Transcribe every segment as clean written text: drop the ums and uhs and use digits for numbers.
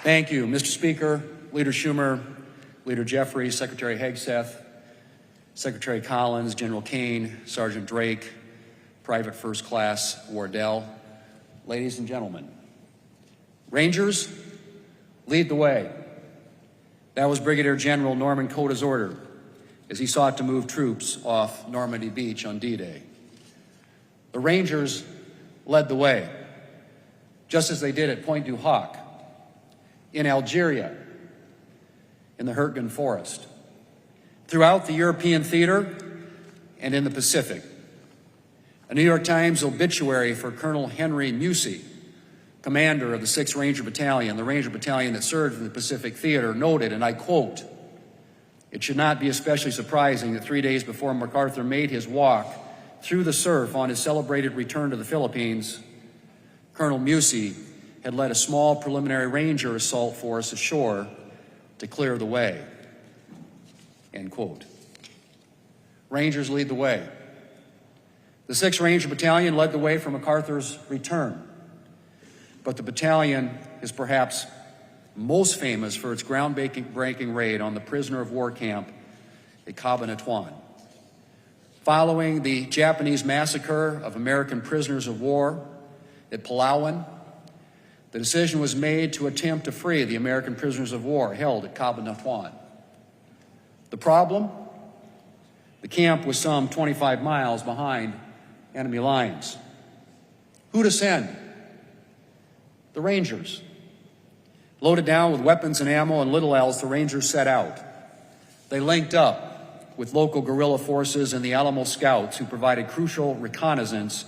Thank you, Mr. Speaker, Leader Schumer, Leader Jeffries, Secretary Hegseth, Secretary Collins, General Kane, Sergeant Drake, Private First Class Wardell, ladies and gentlemen. Rangers, lead the way. That was Brigadier General Norman Cota's order as he sought to move troops off Normandy Beach on D-Day. The Rangers led the way, just as they did at Pointe du Hoc, in Algeria, in the Hurtgen Forest, throughout the European theater, and in the Pacific. A New York Times obituary for Colonel Henry Musey, commander of the 6th Ranger Battalion, the Ranger Battalion that served in the Pacific Theater, noted, and I quote, "It should not be especially surprising that 3 days before MacArthur made his walk through the surf on his celebrated return to the Philippines, Colonel Musey had led a small preliminary Ranger assault force ashore to clear the way." End quote. Rangers lead the way. The 6th Ranger Battalion led the way for MacArthur's return, but the battalion is perhaps most famous for its groundbreaking raid on the prisoner of war camp at Cabanatuan. Following the Japanese massacre of American prisoners of war at Palawan, the decision was made to attempt to free the American prisoners of war held at Cabanatuan. The problem? The camp was some 25 miles behind enemy lines. Who to send? The Rangers. Loaded down with weapons and ammo and little else, the Rangers set out. They linked up with local guerrilla forces and the Alamo Scouts, who provided crucial reconnaissance,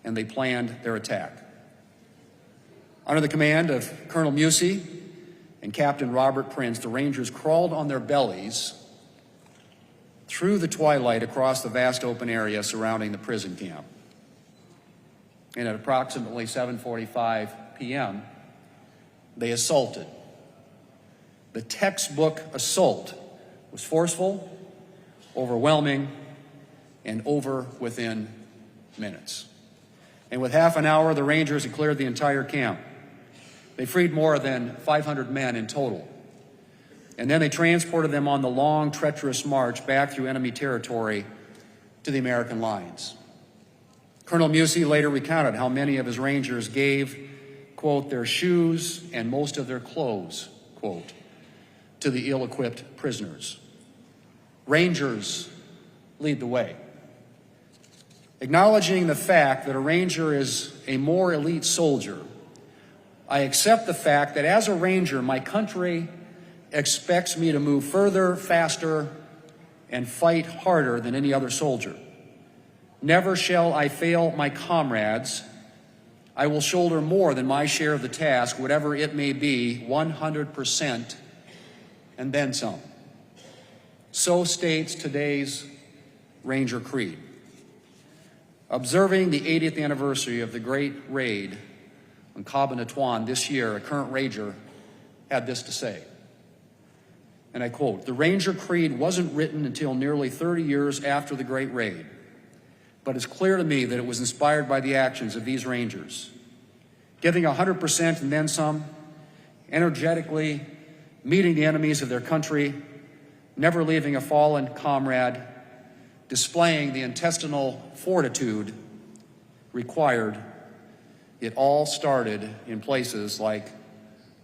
and they planned their attack. Under the command of Colonel Musey and Captain Robert Prince, the Rangers crawled on their bellies through the twilight across the vast open area surrounding the prison camp. And at approximately 7:45 p.m., they assaulted. The textbook assault was forceful, overwhelming, and over within minutes. And with half an hour, the Rangers had cleared the entire camp. They freed more than 500 men in total. And then they transported them on the long, treacherous march back through enemy territory to the American lines. Colonel Musey later recounted how many of his Rangers gave, quote, their shoes and most of their clothes, quote, to the ill-equipped prisoners. Rangers lead the way. Acknowledging the fact that a Ranger is a more elite soldier, I accept the fact that as a Ranger, my country expects me to move further, faster, and fight harder than any other soldier. Never shall I fail my comrades. I will shoulder more than my share of the task, whatever it may be, 100%, and then some. So states today's Ranger Creed. Observing the 80th anniversary of the Great Raid on Cabanatuan this year, a current Ranger had this to say, and I quote, "The Ranger Creed wasn't written until nearly 30 years after the Great Raid, but it's clear to me that it was inspired by the actions of these Rangers, giving 100% and then some, energetically meeting the enemies of their country, never leaving a fallen comrade, displaying the intestinal fortitude required. It all started in places like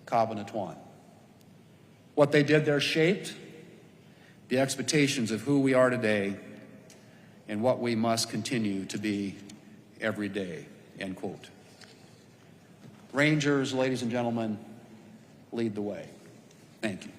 Cabanatuan." What they did there shaped the expectations of who we are today and what we must continue to be every day, end quote. Rangers, ladies and gentlemen, lead the way. Thank you.